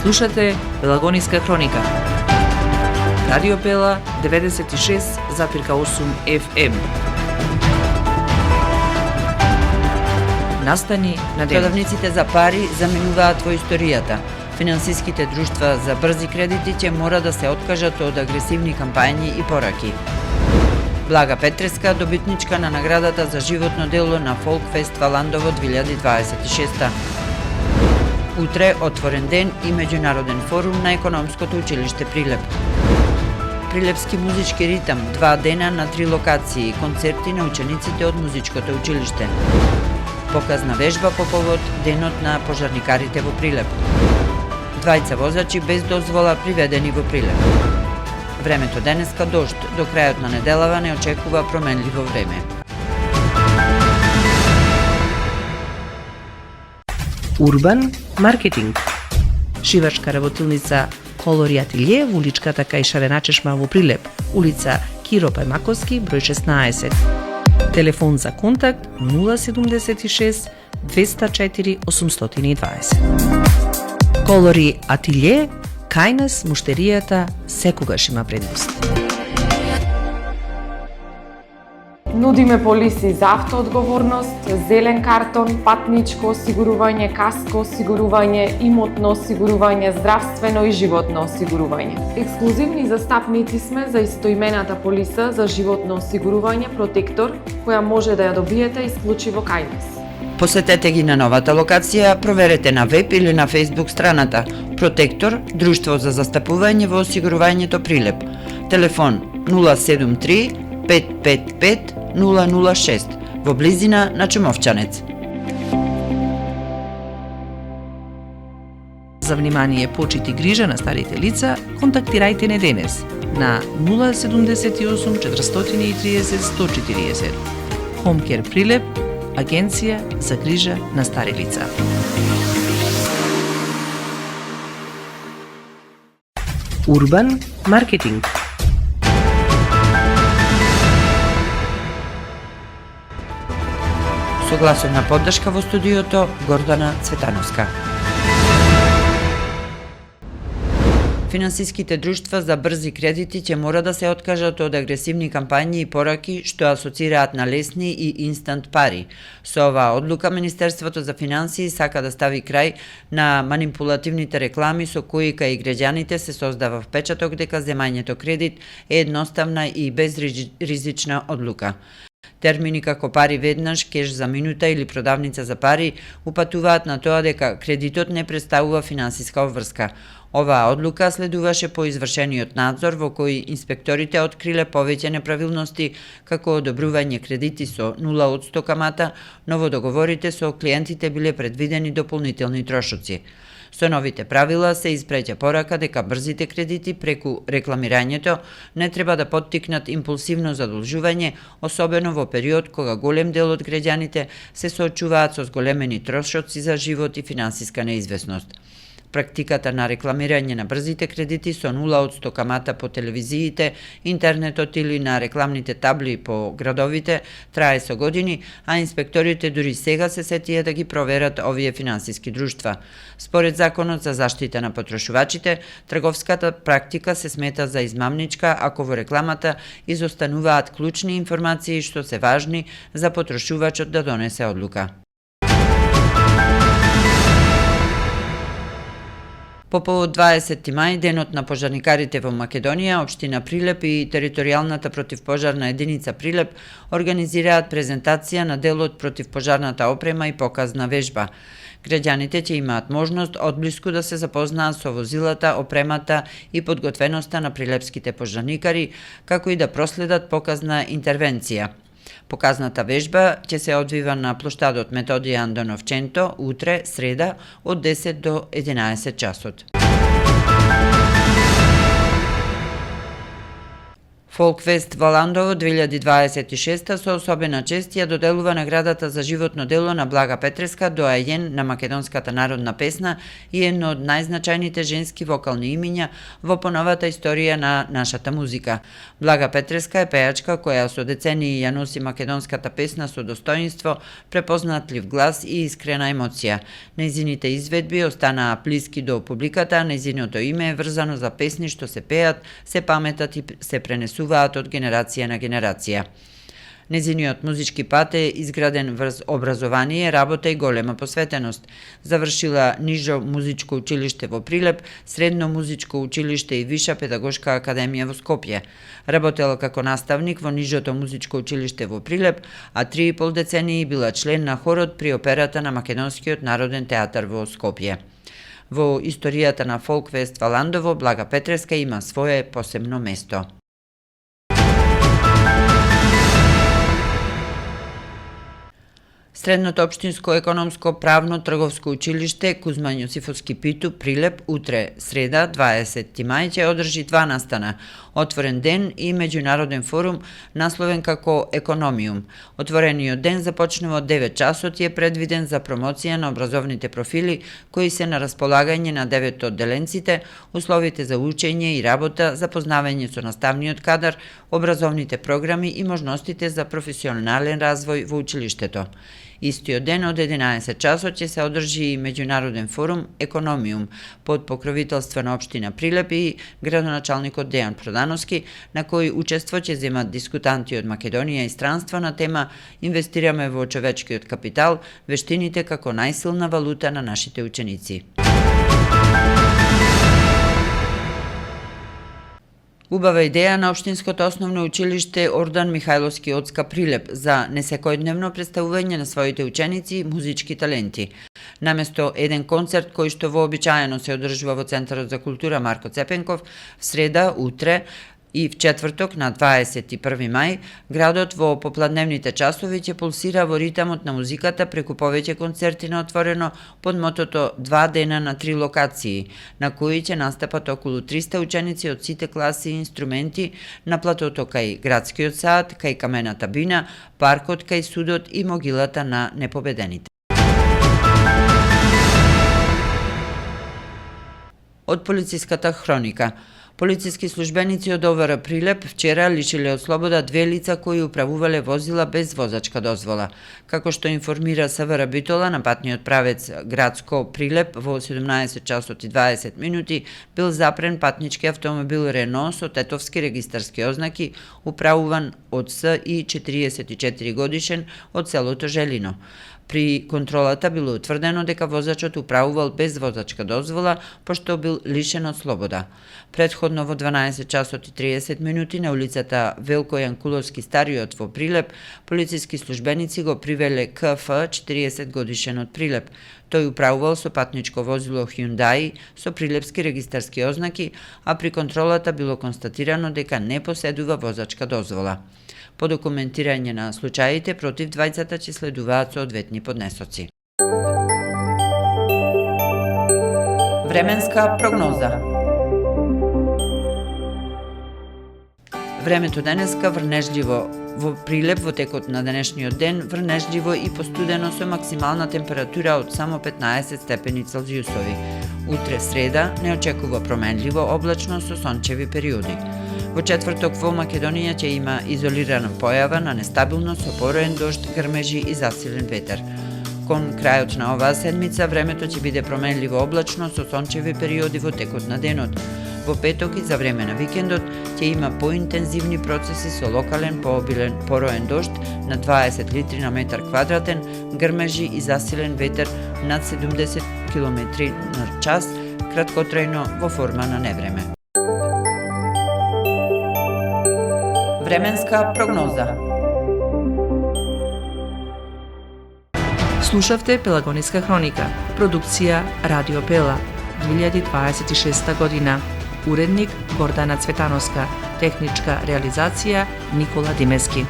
Слушате Пелагониска хроника. Радио Пела 96,8 FM. Настани на денот. Продавниците за пари заменуваат во историјата. Финансиските друштва за брзи кредити ќе мора да се откажат од агресивни кампањи и пораки. Блага Петреска, добитничка на наградата за животно дело на Фолкфест Валандово 2026. Утре отворен ден и меѓународен форум на економското училиште Прилеп. Прилепски музички ритам, 2 дена на 3 локации, концерти на учениците од музичкото училиште. Показна вежба по повод денот на пожарникарите во Прилеп. Двајца возачи без дозвола приведени во Прилеп. Времето денеска дожд, до крајот на неделава не очекува променливо време. Урбан маркетинг. Шивачка работилница Колори ателје во уличката кај Шарена чешма во Прилеп, улица Киро Пајмаковски, број 16. Телефон за контакт 076 204 820. Колори ателје, кај нас муштеријата секогаш има предност. Нудиме полиси за автоодговорност, зелен картон, патничко осигурување, каско осигурување, имотно осигурување, здравствено и животно осигурување. Ексклузивни застапници сме за истоимената полиса за животно осигурување Протектор, која може да ја добиете исклучиво кај нас. Посетете ги на новата локација, проверете на веб или на Facebook страната Протектор, Друштво за застапување во осигурувањето Прилеп. Телефон 073 555 006 во близина на Чумовчанец. За внимание, почит и грижа на старите лица, контактирајте не денес на 078 430 140. Хомкер Прилеп, Агенција за грижа на стари лица. Урбан маркетинг. Согласовна поддршка во студиото Гордана Цветановска. Финансиските друштва за брзи кредити ќе мора да се откажат од агресивни кампањи и пораки што асоцираат на лесни и инстант пари. Со оваа одлука Министерството за финансии сака да стави крај на манипулативните реклами со кои кај граѓаните се создава впечаток дека земањето кредит е едноставна и безризична одлука. Термини како пари веднаш, кеш за минута или продавница за пари упатуваат на тоа дека кредитот не представува финансиска обврска. Оваа одлука следуваше по извршениот надзор во кој инспекторите откриле повеќе неправилности, како одобрување кредити со 0% камата, но во договорите со клиентите биле предвидени дополнителни трошоци. Со новите правила се испреќа порака дека брзите кредити преку рекламирањето не треба да поттикнат импулсивно задолжување, особено во период кога голем дел од граѓаните се соочуваат со зголемени трошоци за живот и финансиска неизвестност. Практиката на рекламирање на брзите кредити со 0% камата по телевизиите, интернетот или на рекламните табли по градовите трае со години, а инспекторите дури сега се сетија да ги проверат овие финансиски друштва. Според Законот за заштита на потрошувачите, трговската практика се смета за измамничка ако во рекламата изостануваат клучни информации што се важни за потрошувачот да донесе одлука. По повод 20 мај, денот на пожарникарите во Македонија, општина Прилеп и територијалната противпожарна единица Прилеп организираат презентација на делот противпожарната опрема и показна вежба. Граѓаните ќе имаат можност одблиску да се запознаат со возилата, опремата и подготвеноста на прилепските пожарникари, како и да проследат показна интервенција. Показната вежба ќе се одвива на плоштадот Методија Андоновченто утре, среда, од 10 до 11 часот. Фолкфест во Ландово 2026 со особена чест ја доделува наградата за животно дело на Блага Петреска, доајен на македонската народна песна и едно од најзначајните женски вокални имиња во поновата историја на нашата музика. Блага Петреска е пејачка која со децении ја носи македонската песна со достоинство, препознатлив глас и искрена емоција. Нејзините изведби останаа блиски до публиката, нејзиното име е врзано за песни што се пеат, се паметат и се пренесуваат од генерација на генерација. Нејзиниот музички пат е изграден врз образование, работа и голема посветеност. Завршила Нижо музичко училиште во Прилеп, Средно музичко училиште и Виша педагошка академија во Скопје. Работела како наставник во Нижото музичко училиште во Прилеп, а 3,5 децении била член на хорот при операта на Македонскиот народен театар во Скопје. Во историјата на Фолкфест во Ландово, Блага Петреска има свое посебно место. Средното општинско економско правно трговско училиште Кузма Јосифовски Питу Прилеп утре среда 20 мај ќе одржи 2 настана, отворен ден и меѓународен форум насловен како Економиум. Отворениот ден започнува од 9 часот и е предвиден за промоција на образовните профили кои се на располагање на 9 одделенците, условите за учење и работа, запознавање со наставниот кадар, образовните програми и можностите за професионален развој во училиштето. Истиот ден од 11 часот ќе се одржи и меѓународен форум Економиум под покровителство на општина Прилеп и градоначалникот Дејан Продановски, на кој учество ќе земат дискутанти од Македонија и странство на тема Инвестираме во човечкиот капитал, вештините како најсилна валута на нашите ученици. Убава идеја на Општинското основно училиште Ордан Михајловски Оцка Прилеп за несекојдневно представување на своите ученици музички таленти. Наместо еден концерт кој што вообичаено се одржува во Центарот за култура Марко Цепенков, в среда, утре и в четврток на 21 мај, градот во попладневните часови ќе пулсира во ритамот на музиката преку повеќе концерти на отворено под мотото 2 дена на 3 локации, на кои ќе настапат околу 300 ученици од сите класи и инструменти на платото кај Градскиот сад, кај Камената бина, паркот кај судот и могилата на непобедените. Од полициската хроника. Полициски службеници од ОВР Прилеп вчера лишиле од слобода 2 лица кои управувале возила без возачка дозвола. Како што информира СВР Битола, на патниот правец Градско Прилеп во 17 часот и 20 минути бил запрен патнички автомобил Рено со тетовски регистарски ознаки, управуван од С и 44 годишен од селото Желино. При контролата било утврдено дека возачот управувал без возачка дозвола, пошто бил лишен од слобода. Претходно во 12 часот и 30 минути на улицата Велко Јанкуловски Стариот во Прилеп, полициски службеници го привеле КФ 40 годишен од Прилеп. Тој управувал со патничко возило Hyundai со прилепски регистарски ознаки, а при контролата било констатирано дека не поседува возачка дозвола. По документирање на случаите против двајцата ќе следуваат соодветни поднесоци. Временска прогноза. Времето денеска врнежливо во Прилеп во текот на денешниот ден, врнежливо и постудено со максимална температура од само 15 степени Целзиусови. Утре среда не очекува променливо облачно со сончеви периоди. Во четврток во Македонија ќе има изолирана појава на нестабилност со пороен дожд, грмежи и засилен ветер. Кон крајот на оваа седмица времето ќе биде променливо облачно со сончеви периоди во текот на денот. Во петок и за време на викендот ќе има поинтензивни процеси со локален пообилен пороен дожд на 20 литри на метар квадратен, грмежи и засилен ветер над 70 км на час, краткотрајно во форма на невреме. Временска прогноза. Слушавте Пелагониска хроника, продукција Радио Пела, 2026 година. Уредник Гордана Цветановска, техничка реализација Никола Димески.